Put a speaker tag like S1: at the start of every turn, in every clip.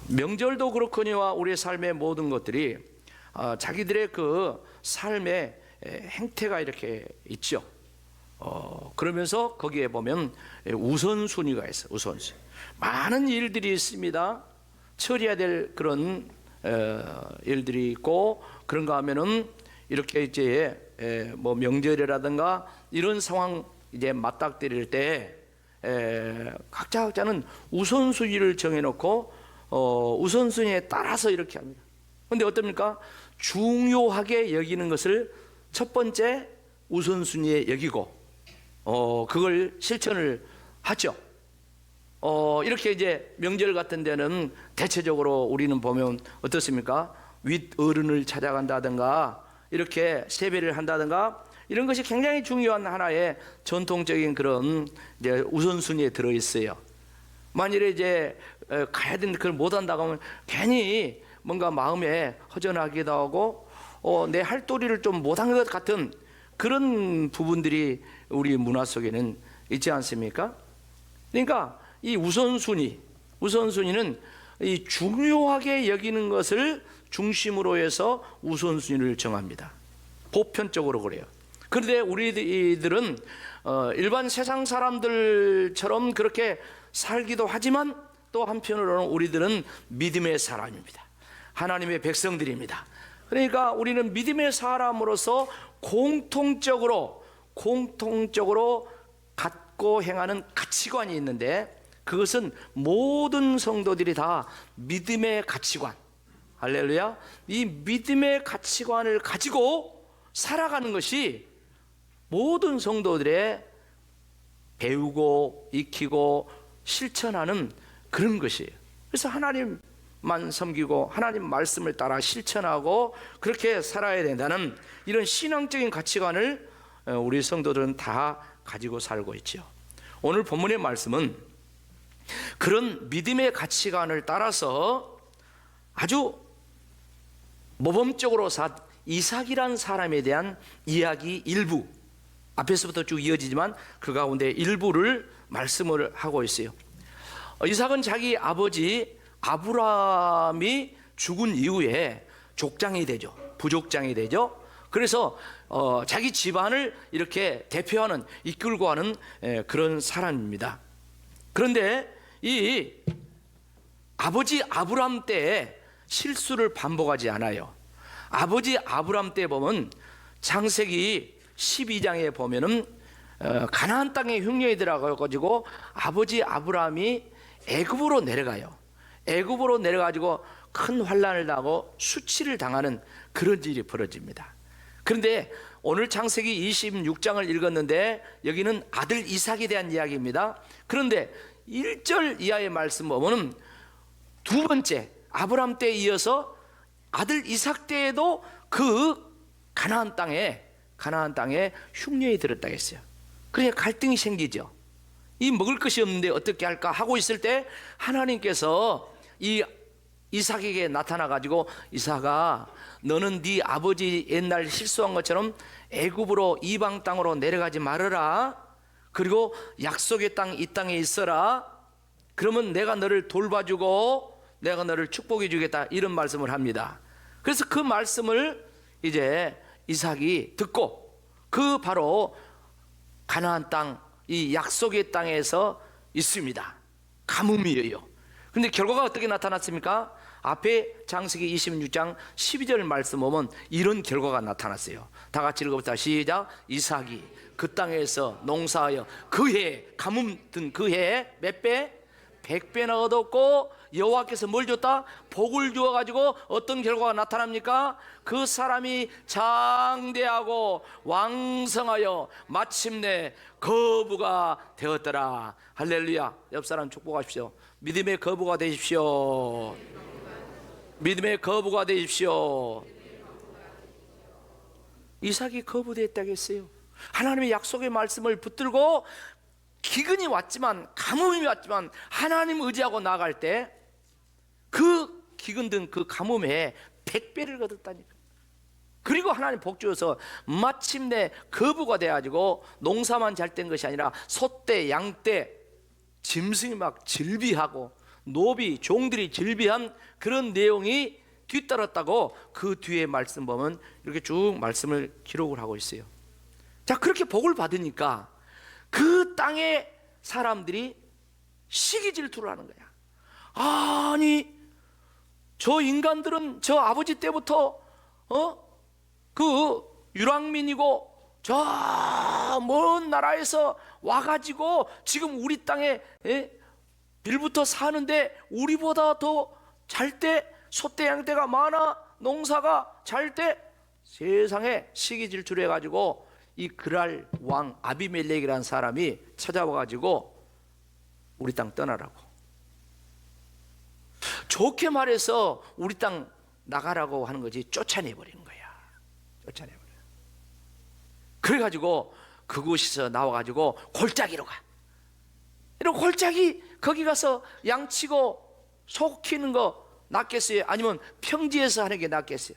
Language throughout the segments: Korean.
S1: 명절도 그렇거니와 우리의 삶의 모든 것들이 자기들의 그 삶의 행태가 이렇게 있죠. 그러면서 거기에 보면 우선순위가 있어요. 우선순위. 많은 일들이 있습니다. 처리해야 될 그런 일들이 있고, 그런가 하면은 이렇게 이제 뭐 명절이라든가 이런 상황 이제 맞닥뜨릴 때 각자는 우선순위를 정해놓고 우선순위에 따라서 이렇게 합니다. 그런데 어떻습니까? 중요하게 여기는 것을 첫 번째 우선순위에 여기고 그걸 실천을 하죠. 이렇게 이제 명절 같은 데는 대체적으로 우리는 보면 어떻습니까? 윗 어른을 찾아간다든가 이렇게 세배를 한다든가 이런 것이 굉장히 중요한 하나의 전통적인 그런 이제 우선순위에 들어 있어요. 만일에 이제 가야 되는데 그걸 못 한다고 하면 괜히 뭔가 마음에 허전하기도 하고 내 할 도리를 좀 못한 것 같은 그런 부분들이 우리 문화 속에는 있지 않습니까? 그러니까 이 우선순위는 이 중요하게 여기는 것을 중심으로 해서 우선순위를 정합니다. 보편적으로 그래요. 그런데 우리들은 일반 세상 사람들처럼 그렇게 살기도 하지만 또 한편으로는 우리들은 믿음의 사람입니다. 하나님의 백성들입니다. 그러니까 우리는 믿음의 사람으로서 공통적으로 갖고 행하는 가치관이 있는데, 그것은 모든 성도들이 다 믿음의 가치관, 할렐루야, 이 믿음의 가치관을 가지고 살아가는 것이 모든 성도들의 배우고 익히고 실천하는 그런 것이에요. 그래서 하나님만 섬기고 하나님 말씀을 따라 실천하고 그렇게 살아야 된다는 이런 신앙적인 가치관을 우리 성도들은 다 가지고 살고 있죠. 오늘 본문의 말씀은 그런 믿음의 가치관을 따라서 아주 모범적으로 산 이삭이란 사람에 대한 이야기 일부, 앞에서부터 쭉 이어지지만 그 가운데 일부를 말씀을 하고 있어요. 이삭은 자기 아버지 아브라함이 죽은 이후에 족장이 되죠. 부족장이 되죠. 그래서 자기 집안을 이렇게 대표하는, 이끌고 가는 그런 사람입니다. 그런데 이 아버지 아브라함 때에 실수를 반복하지 않아요. 아버지 아브라함 때 보면 창세기 12장에 보면은 가나안 땅에 흉년이 들어가지고 아버지 아브라함이 애굽으로 내려가요. 애굽으로 내려가지고 큰 환난을 당하고 수치를 당하는 그런 일이 벌어집니다. 그런데 오늘 창세기 26장을 읽었는데 여기는 아들 이삭에 대한 이야기입니다. 그런데 1절 이하의 말씀 보면 두 번째 아브라함 때에 이어서 아들 이삭 때에도 그 가나안 땅에 흉년이 들었다고 했어요. 그러니까 갈등이 생기죠. 이 먹을 것이 없는데 어떻게 할까 하고 있을 때 하나님께서 이 이삭에게 나타나 가지고, 이삭아, 너는 네 아버지 옛날 실수한 것처럼 애굽으로 이방 땅으로 내려가지 말아라. 그리고 약속의 땅, 이 땅에 있어라. 그러면 내가 너를 돌봐주고 내가 너를 축복해 주겠다, 이런 말씀을 합니다. 그래서 그 말씀을 이제 이삭이 듣고 그 바로 가나안 땅, 이 약속의 땅에서 있습니다. 가뭄이에요. 근데 결과가 어떻게 나타났습니까? 앞에 창세기 26장 12절 말씀 보면 이런 결과가 나타났어요. 다 같이 읽어봅시다. 시작. 이삭이 그 땅에서 농사하여 그 해에, 가뭄 든 그 해에 몇 배? 100배나 얻었고, 여호와께서 뭘 줬다? 복을 주어가지고 어떤 결과가 나타납니까? 그 사람이 장대하고 왕성하여 마침내 거부가 되었더라. 할렐루야. 옆 사람 축복하십시오. 믿음의 거부가 되십시오. 믿음의 거부가 되십시오. 이삭이 거부됐다고 했어요. 하나님의 약속의 말씀을 붙들고 기근이 왔지만, 가뭄이 왔지만 하나님 의지하고 나아갈 때 그 기근 든 그 가뭄에 100배를 거뒀다니까. 그리고 하나님 복 주어서 마침내 거부가 돼가지고 농사만 잘 된 것이 아니라 소떼, 양떼, 짐승이 막 질비하고 노비 종들이 질비한 그런 내용이 뒤따랐다고 그 뒤에 말씀 보면 이렇게 쭉 말씀을 기록을 하고 있어요. 자, 그렇게 복을 받으니까 그 땅의 사람들이 시기 질투를 하는 거야. 아니, 저 인간들은 저 아버지 때부터 그 유랑민이고 저 먼 나라에서 와가지고 지금 우리 땅에 빌부터 사는데 우리보다 더 잘 때, 소떼 양떼가 많아, 농사가 잘 때 세상에 시기 질투를 해가지고 이 그랄 왕 아비멜렉이라는 사람이 찾아와가지고 우리 땅 떠나라고, 좋게 말해서 우리 땅 나가라고 하는 거지, 쫓아내버리는 거야. 쫓아내버려. 그래가지고 그곳에서 나와가지고 골짜기로 가. 이런 골짜기 거기 가서 양치고 소 키는 거 낫겠어요? 아니면 평지에서 하는 게 낫겠어요?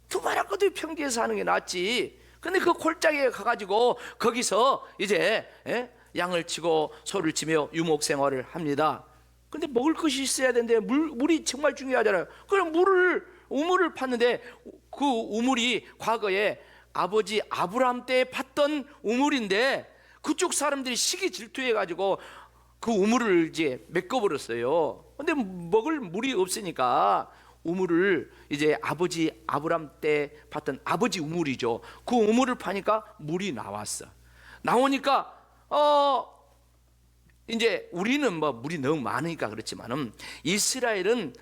S1: 두말할 것도 평지에서 하는 게 낫지. 근데 그 골짜기에 가가지고 거기서 이제 양을 치고 소를 치며 유목 생활을 합니다. 근데 먹을 것이 있어야 되는데 물이 정말 중요하잖아요. 그럼 우물을 팠는데 그 우물이 과거에 아버지 아브라함 때 팠던 우물인데 그쪽 사람들이 시기 질투해가지고 그 우물을 이제 메꿔버렸어요. 근데 먹을 물이 없으니까 우물을 이제 아버지 아브라함 때 팠던 아버지 우물이죠. 그 우물을 파니까 물이 나왔어. 나오니까 이제 우리는 뭐 물이 너무 많으니까 그렇지만은 이스라엘은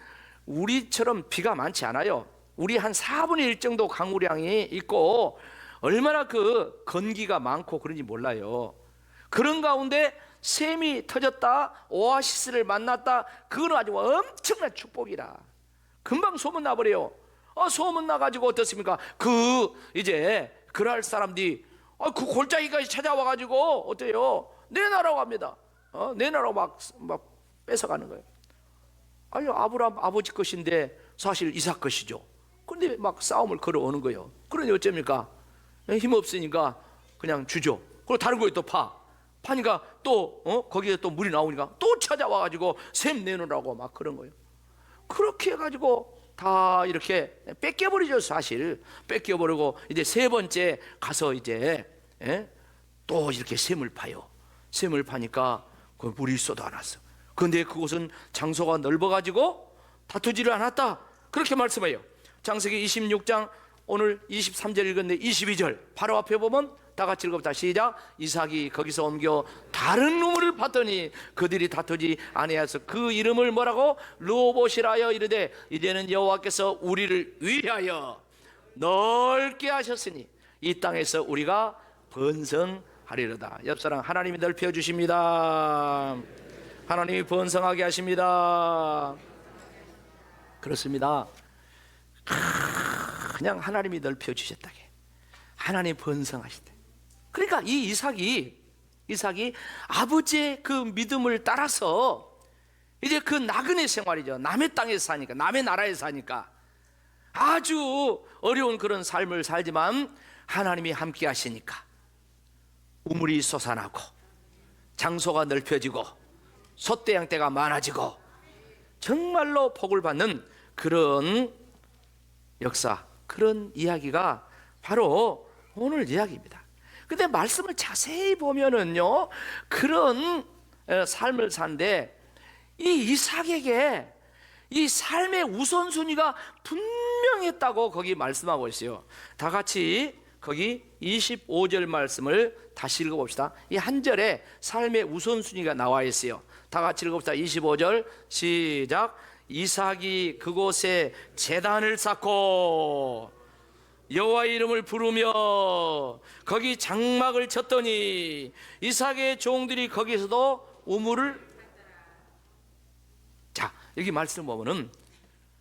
S1: 우리처럼 비가 많지 않아요. 우리 한 4분의 1 정도 강우량이 있고 얼마나 그 건기가 많고 그런지 몰라요. 그런 가운데 샘이 터졌다, 오아시스를 만났다, 그거는 아주 엄청난 축복이라. 금방 소문 나버려요. 소문 나가지고 어떻습니까? 이제 그랄 사람들이 그 골짜기까지 찾아와가지고 어때요? 내놔라고 합니다. 내놔라고 막 뺏어가는 거예요. 아니, 아브라함 아버지 것인데 사실 이삭 것이죠. 근데 막 싸움을 걸어오는 거예요. 그러니 어쩝니까? 힘없으니까 그냥 주죠. 그리고 다른 거에 또 파니까 또 거기에 또 물이 나오니까 또 찾아와가지고 샘 내놓으라고 막 그런 거예요. 그렇게 해가지고 다 이렇게 뺏겨버리죠. 사실 뺏겨버리고 이제 세 번째 가서 이제 또 이렇게 샘을 파요. 샘을 파니까 그 물이 쏟아 않았어. 그런데 그곳은 장소가 넓어가지고 다투지를 않았다, 그렇게 말씀해요. 창세기 26장 오늘 23절 읽었는데 22절 바로 앞에 보면 다 같이 읽어봅시다. 시작. 이삭이 거기서 옮겨 다른 우물을 봤더니 그들이 다투지 아니하여서 그 이름을 뭐라고? 르호봇이라 이르되 이제는 여호와께서 우리를 위하여 넓게 하셨으니 이 땅에서 우리가 번성하리로다. 옆사람, 하나님이 넓혀 주십니다. 하나님이 번성하게 하십니다. 그렇습니다. 그냥 하나님이 넓혀 주셨다게, 하나님 번성하시대. 그러니까 이 이삭이 아버지의 그 믿음을 따라서 이제 그 나그네 생활이죠. 남의 땅에서 사니까, 남의 나라에 사니까 아주 어려운 그런 삶을 살지만 하나님이 함께 하시니까 우물이 솟아나고 장소가 넓혀지고 소떼 양떼가 많아지고 정말로 복을 받는 그런 역사, 그런 이야기가 바로 오늘 이야기입니다. 근데 말씀을 자세히 보면은요, 그런 삶을 산데 이 이삭에게 이 삶의 우선순위가 분명했다고 거기 말씀하고 있어요. 다 같이 거기 25절 말씀을 다시 읽어봅시다. 이 한 절에 삶의 우선순위가 나와 있어요. 다 같이 읽어봅시다. 25절 시작. 이삭이 그곳에 제단을 쌓고 여호와의 이름을 부르며 거기 장막을 쳤더니 이삭의 종들이 거기서도 우물을. 자, 여기 말씀 보면은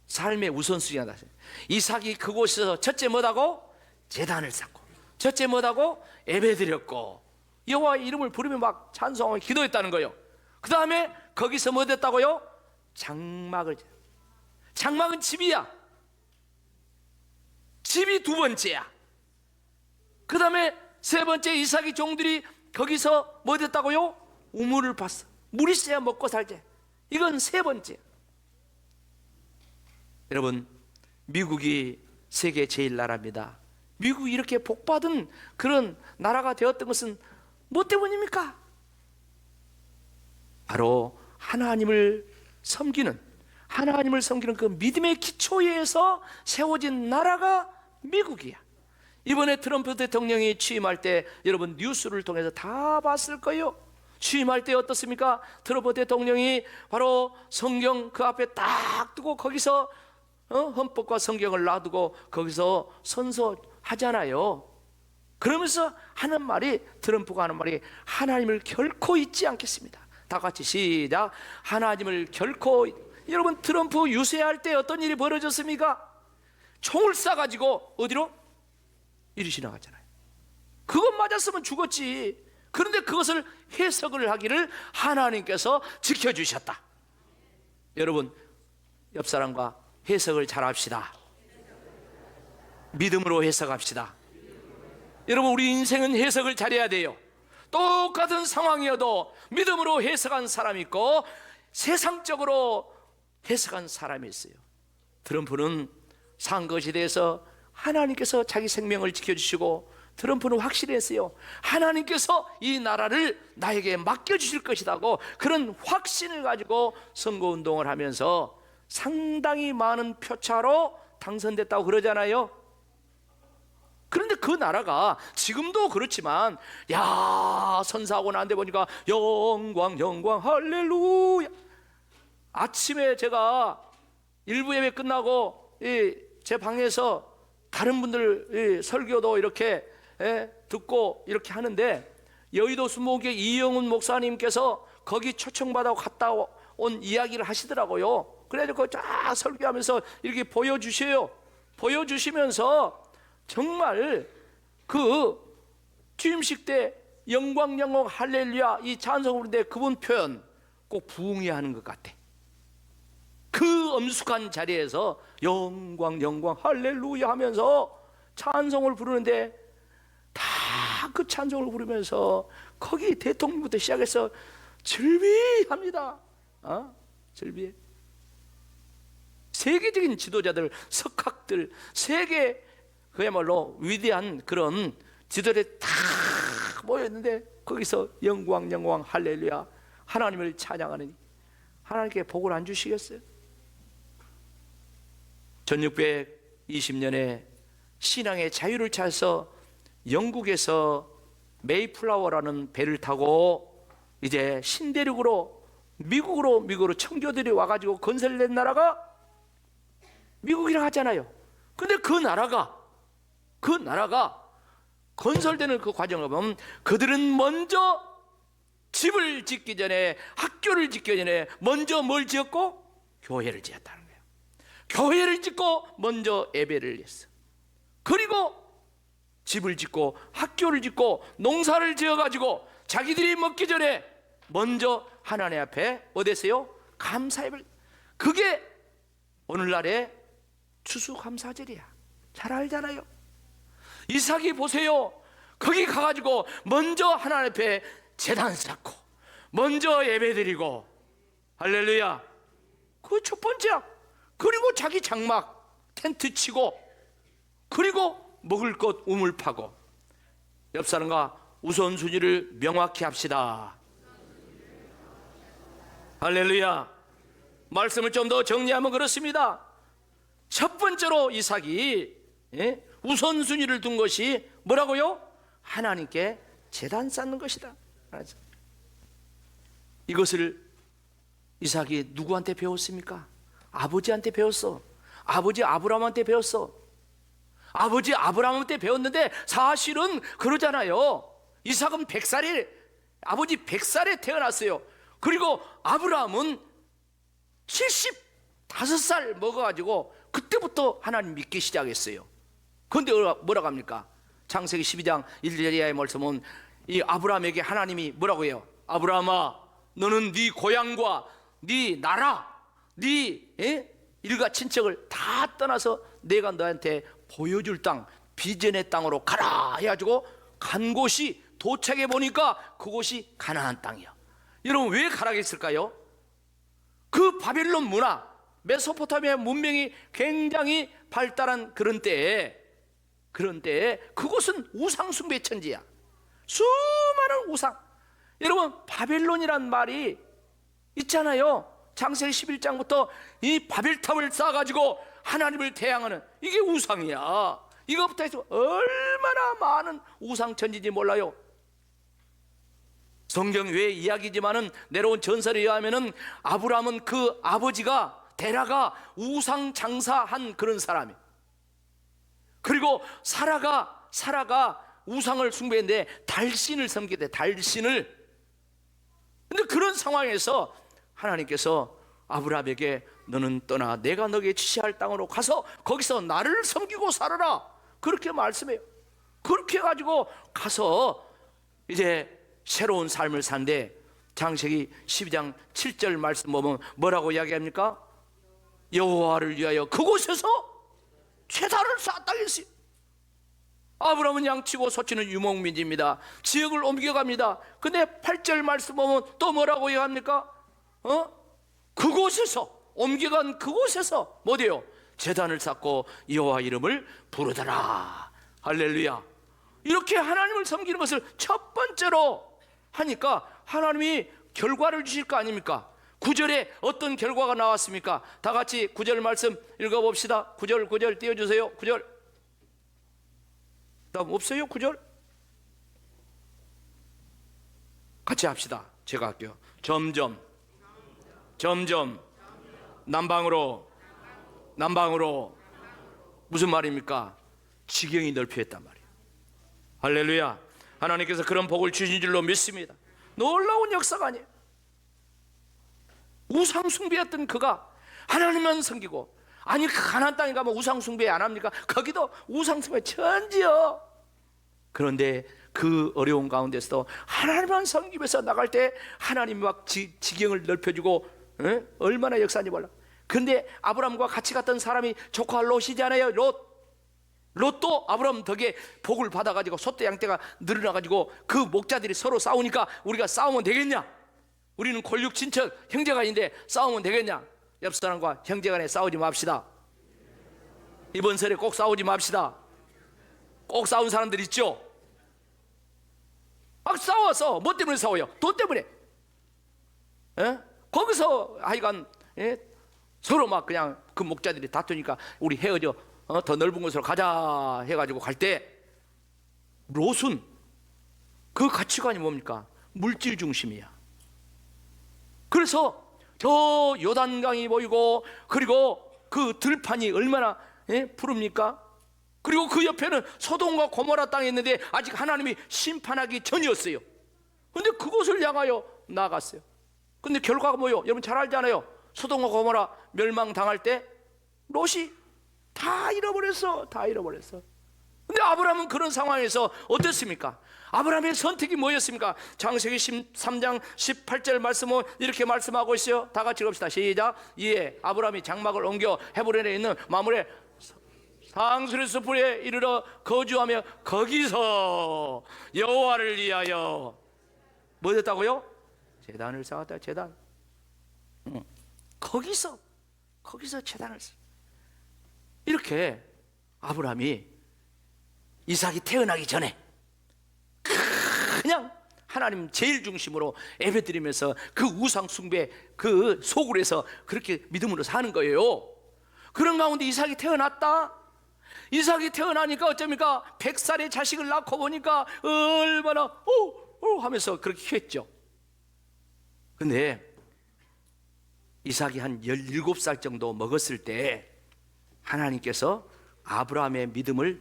S1: 삶의 우선순위가 나왔어요. 이삭이 그곳에서 첫째 뭐다고? 제단을 쌓고, 첫째 뭐다고? 예배드렸고 여호와의 이름을 부르며 막 찬송하고 기도했다는 거예요. 그 다음에 거기서 뭐 됐다고요? 장막은 집이야. 집이 두 번째야. 그 다음에 세 번째, 이삭의 종들이 거기서 뭐 됐다고요? 우물을 봤어. 물 있어야 먹고 살지. 이건 세 번째. 여러분, 미국이 세계 제일 나라입니다. 미국이 이렇게 복받은 그런 나라가 되었던 것은 뭐 때문입니까? 바로 하나님을 섬기는 그 믿음의 기초에서 세워진 나라가 미국이야. 이번에 트럼프 대통령이 취임할 때 여러분 뉴스를 통해서 다 봤을 거예요. 취임할 때 어떻습니까? 트럼프 대통령이 바로 성경 그 앞에 딱 두고 거기서 헌법과 성경을 놔두고 거기서 선서하잖아요. 그러면서 트럼프가 하는 말이 하나님을 결코 잊지 않겠습니다. 다 같이 시작. 하나님을 결코. 여러분, 트럼프 유세할 때 어떤 일이 벌어졌습니까? 총을 쏴가지고 어디로? 이리 지나갔잖아요. 그것 맞았으면 죽었지. 그런데 그것을 해석을 하기를 하나님께서 지켜주셨다. 여러분, 옆 사람과 해석을 잘합시다. 믿음으로 해석합시다. 여러분, 우리 인생은 해석을 잘해야 돼요. 똑같은 상황이어도 믿음으로 해석한 사람이 있고 세상적으로 해석한 사람이 있어요. 트럼프는 선거에 대해서 하나님께서 자기 생명을 지켜주시고, 트럼프는 확실했어요. 하나님께서 이 나라를 나에게 맡겨주실 것이라고 그런 확신을 가지고 선거운동을 하면서 상당히 많은 표차로 당선됐다고 그러잖아요. 그런데 그 나라가 지금도 그렇지만, 야, 선사하고 난 데 보니까 영광 영광 할렐루야. 아침에 제가 일부 예배 끝나고 제 방에서 다른 분들 설교도 이렇게 듣고 이렇게 하는데, 여의도 수목교회 이영훈 목사님께서 거기 초청받아 갔다 온 이야기를 하시더라고요. 그래서 쫙 설교하면서 이렇게 보여주셔요. 보여주시면서 정말 그 취임식 때 영광 영광 할렐루야 이 찬송을 부르는데 그분 표현 꼭 부흥해야 하는 것 같아. 그 엄숙한 자리에서 영광 영광 할렐루야 하면서 찬송을 부르는데, 다 그 찬송을 부르면서 거기 대통령부터 시작해서 즐비합니다. 즐비해. 세계적인 지도자들, 석학들, 세계 그야말로 위대한 그런 지도자들이 다 모였는데 거기서 영광 영광 할렐루야 하나님을 찬양하느니 하나님께 복을 안 주시겠어요? 1620년에 신앙의 자유를 찾아서 영국에서 메이플라워라는 배를 타고 이제 신대륙으로 미국으로 청교들이 와가지고 건설된 나라가 미국이라고 하잖아요. 근데 그 나라가 건설되는 그 과정을 보면 그들은 먼저 집을 짓기 전에, 학교를 짓기 전에 먼저 뭘 지었고? 교회를 지었다는 거예요. 교회를 짓고 먼저 예배를 했어. 그리고 집을 짓고 학교를 짓고 농사를 지어가지고 자기들이 먹기 전에 먼저 하나님 앞에 어땠어요? 감사예배를. 그게 오늘날의 추수감사절이야. 잘 알잖아요. 이삭이 보세요. 거기 가가지고 먼저 하나님 앞에 제단 쌓고 먼저 예배드리고 할렐루야. 그 첫 번째야. 그리고 자기 장막 텐트 치고 그리고 먹을 것 우물 파고. 옆 사람과 우선순위를 명확히 합시다. 할렐루야. 말씀을 좀 더 정리하면 그렇습니다. 첫 번째로 이삭이 우선순위를 둔 것이 뭐라고요? 하나님께 제단 쌓는 것이다. 이것을 이삭이 누구한테 배웠습니까? 아버지한테 배웠어. 아버지 아브라함한테 배웠어. 아버지 아브라함한테 배웠는데 사실은 그러잖아요. 이삭은 100살에, 아버지 100살에 태어났어요. 그리고 아브라함은 75살 먹어가지고 그때부터 하나님 믿기 시작했어요. 그런데 뭐라고 합니까? 창세기 12장 1절의 말씀은 이 아브라함에게 하나님이 뭐라고 해요? 아브라함아, 너는 네 고향과 네 나라, 네 일가 친척을 다 떠나서 내가 너한테 보여줄 땅, 비전의 땅으로 가라 해가지고 간 곳이 도착해 보니까 그곳이 가나안 땅이야. 여러분 왜 가라 했을까요? 그 바벨론 문화, 메소포타미아 문명이 굉장히 발달한 그런 때에 그곳은 우상 숭배 천지야. 수많은 우상. 여러분, 바벨론이란 말이 있잖아요. 창세기 11장부터 이 바벨탑을 쌓아가지고 하나님을 대항하는, 이게 우상이야. 이것부터 해서 얼마나 많은 우상 천지인지 몰라요. 성경 외의 이야기지만은 내려온 전설에 의하면은 아브라함은 그 아버지가 데라가 우상 장사한 그런 사람이에요. 그리고 사라가 우상을 숭배했는데 달신을 섬기대, 달신을. 근데 그런 상황에서 하나님께서 아브라함에게 너는 떠나 내가 너에게 지시할 땅으로 가서 거기서 나를 섬기고 살아라, 그렇게 말씀해요. 그렇게 해가지고 가서 이제 새로운 삶을 산대. 창세기 12장 7절 말씀 보면 뭐라고 이야기합니까? 여호와를 위하여 그곳에서 제단을 쌓았다 했어요. 아브라함은 양치고 소치는 유목민지입니다. 지역을 옮겨갑니다. 근데 8절 말씀 보면 또 뭐라고 이야기합니까? 그곳에서, 옮겨간 그곳에서 뭐 돼요? 제단을 쌓고 여호와 이름을 부르더라. 할렐루야. 이렇게 하나님을 섬기는 것을 첫 번째로 하니까 하나님이 결과를 주실 거 아닙니까? 9절에 어떤 결과가 나왔습니까? 다 같이 9절 말씀 읽어봅시다. 9절 띄워주세요. 9절. 다음 없어요? 9절? 같이 합시다. 제가 할게요. 점점 남방으로 무슨 말입니까? 지경이 넓혀졌단 말이에요. 할렐루야. 하나님께서 그런 복을 주신 줄로 믿습니다. 놀라운 역사가 아니에요. 우상 숭배였던 그가 하나님만 섬기고, 아니 가나안 땅에 가면 우상 숭배 안 합니까? 거기도 우상 숭배 천지요. 그런데 그 어려운 가운데서도 하나님만 섬기면서 나갈 때 하나님이 막 지경을 넓혀주고, 얼마나 역사인지 몰라. 그런데 아브라함과 같이 갔던 사람이 조카 롯이잖아요. 롯도 아브라함 덕에 복을 받아가지고 소떼 양떼가 늘어나가지고 그 목자들이 서로 싸우니까 우리가 싸우면 되겠냐? 우리는 골육 친척 형제가 있는데 싸우면 되겠냐? 옆 사람과 형제간에 싸우지 맙시다. 이번 설에 꼭 싸우지 맙시다. 꼭 싸운 사람들 있죠? 막 싸워서 뭐 때문에 싸워요? 돈 때문에. 거기서 하여간 서로 막 그냥 그 목자들이 다투니까 우리 헤어져, 더 넓은 곳으로 가자 해가지고 갈 때 롯은 그 가치관이 뭡니까? 물질 중심이야. 그래서 저 요단강이 보이고, 그리고 그 들판이 얼마나 푸릅니까? 그리고 그 옆에는 소돔과 고모라 땅이 있는데 아직 하나님이 심판하기 전이었어요. 근데 그곳을 향하여 나아갔어요. 근데 결과가 뭐예요? 여러분 잘 알잖아요. 소돔과 고모라 멸망당할 때 롯이 다 잃어버렸어. 근데 아브라함은 그런 상황에서 어땠습니까? 아브라함의 선택이 뭐였습니까? 창세기 13장 18절 말씀은 이렇게 말씀하고 있어요. 다 같이 읽읍시다. 시작. 이에 아브라함이 장막을 옮겨 헤브론에 있는 마므레 상수리 숲에 이르러 거주하며 거기서 여호와를 위하여 뭐 했다고요? 제단을 쌓았다. 제단. 거기서 제단을 쌓았다. 이렇게 아브라함이 이삭이 태어나기 전에 그냥 하나님 제일 중심으로 예배드리면서 그 우상 숭배 그 소굴에서 그렇게 믿음으로 사는 거예요. 그런 가운데 이삭이 태어났다. 이삭이 태어나니까 어쩝니까? 100살의 자식을 낳고 보니까 얼마나 하면서 그렇게 했죠. 근데 이삭이 한 17살 정도 먹었을 때 하나님께서 아브라함의 믿음을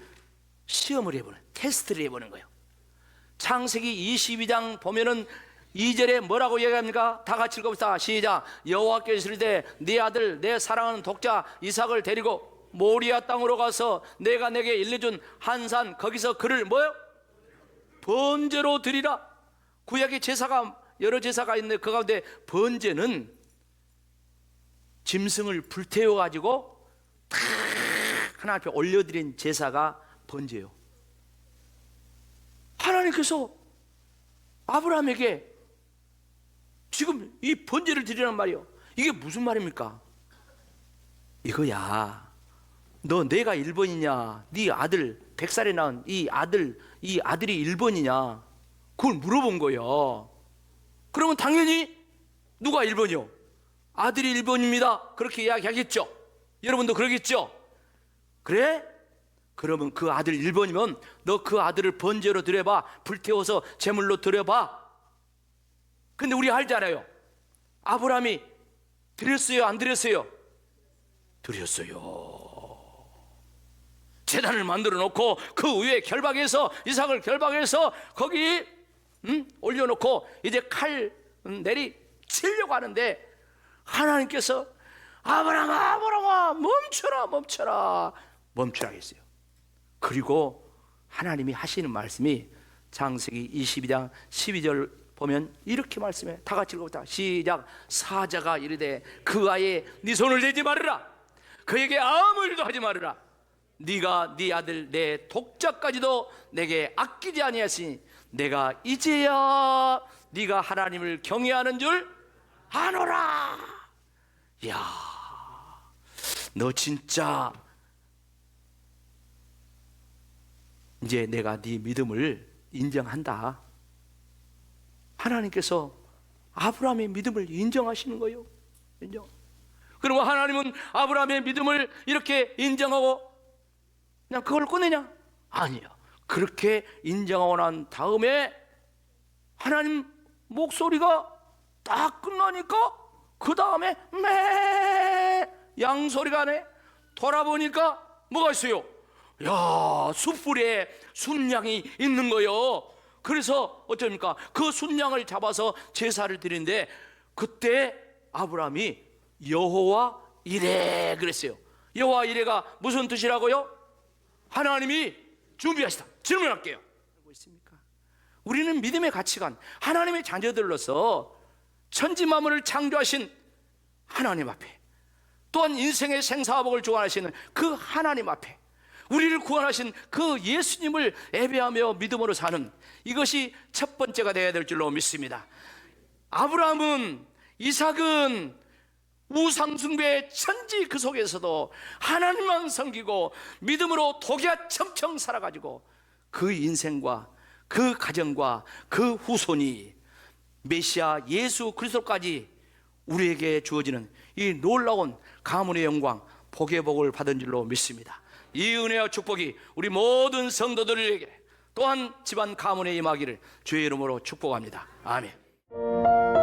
S1: 시험을 해보는, 테스트를 해보는 거예요. 창세기 22장 보면은 2절에 뭐라고 얘기합니까? 다 같이 읽어봅시다. 시작. 여호와께서 이르되 네 아들 내 사랑하는 독자 이삭을 데리고 모리아 땅으로 가서 내가 내게 일러준 한 산 거기서 그를 뭐요? 번제로 드리라. 구약의 제사가 여러 제사가 있는데 그 가운데 번제는 짐승을 불태워 가지고 탁 하나님 앞에 올려드린 제사가 번제요. 하나님께서 아브라함에게 지금 이 번제를 드리란 말이요. 이게 무슨 말입니까? 이거야, 너 내가 1번이냐, 네 아들 100살에 낳은 이 아들이 1번이냐, 그걸 물어본 거예요. 그러면 당연히 누가 1번이요? 아들이 1번입니다 그렇게 이야기하겠죠. 여러분도 그러겠죠. 그래? 그러면 그 아들 1번이면 너 그 아들을 번제로 드려봐, 불태워서 제물로 드려봐. 근데 우리 알잖아요. 아브라함이 드렸어요, 안 드렸어요? 드렸어요. 제단을 만들어 놓고 그 위에 결박해서, 이삭을 결박해서 거기 올려놓고 이제 칼 내리 치려고 하는데 하나님께서 아브라함아 멈춰라 했어요. 그리고 하나님이 하시는 말씀이 창세기 22장 12절 보면 이렇게 말씀해. 다 같이 읽어보자. 시작. 사자가 이르되 그 아이에 네 손을 대지 말으라. 그에게 아무 일도 하지 말으라. 네가 네 아들 내 독자까지도 내게 아끼지 아니하시니 내가 이제야 네가 하나님을 경외하는 줄 아노라. 야, 너 진짜 이제 내가 네 믿음을 인정한다. 하나님께서 아브라함의 믿음을 인정하시는 거예요. 인정. 그러면 하나님은 아브라함의 믿음을 이렇게 인정하고 그냥 그걸 꺼내냐? 아니요. 그렇게 인정하고 난 다음에 하나님 목소리가 딱 끝나니까 그 다음에 양소리가 나네. 돌아보니까 뭐가 있어요? 야, 숯불에 순양이 있는 거요. 그래서 어쩝니까? 그 순양을 잡아서 제사를 드리는데 그때 아브라함이 여호와 이레 그랬어요. 여호와 이레가 무슨 뜻이라고요? 하나님이 준비하시다. 질문할게요. 알고 있습니까? 우리는 믿음의 가치관, 하나님의 자녀들로서 천지 만물을 창조하신 하나님 앞에, 또한 인생의 생사화복을 주관하시는 그 하나님 앞에 우리를 구원하신 그 예수님을 예배하며 믿음으로 사는, 이것이 첫 번째가 되어야 될 줄로 믿습니다. 아브라함은, 이삭은 우상숭배의 천지 그 속에서도 하나님만 섬기고 믿음으로 독야 청청 살아가지고 그 인생과 그 가정과 그 후손이 메시아 예수 그리스도까지 우리에게 주어지는 이 놀라운 가문의 영광, 복의 복을 받은 줄로 믿습니다. 이 은혜와 축복이 우리 모든 성도들에게, 또한 집안 가문에 임하기를 주의 이름으로 축복합니다. 아멘.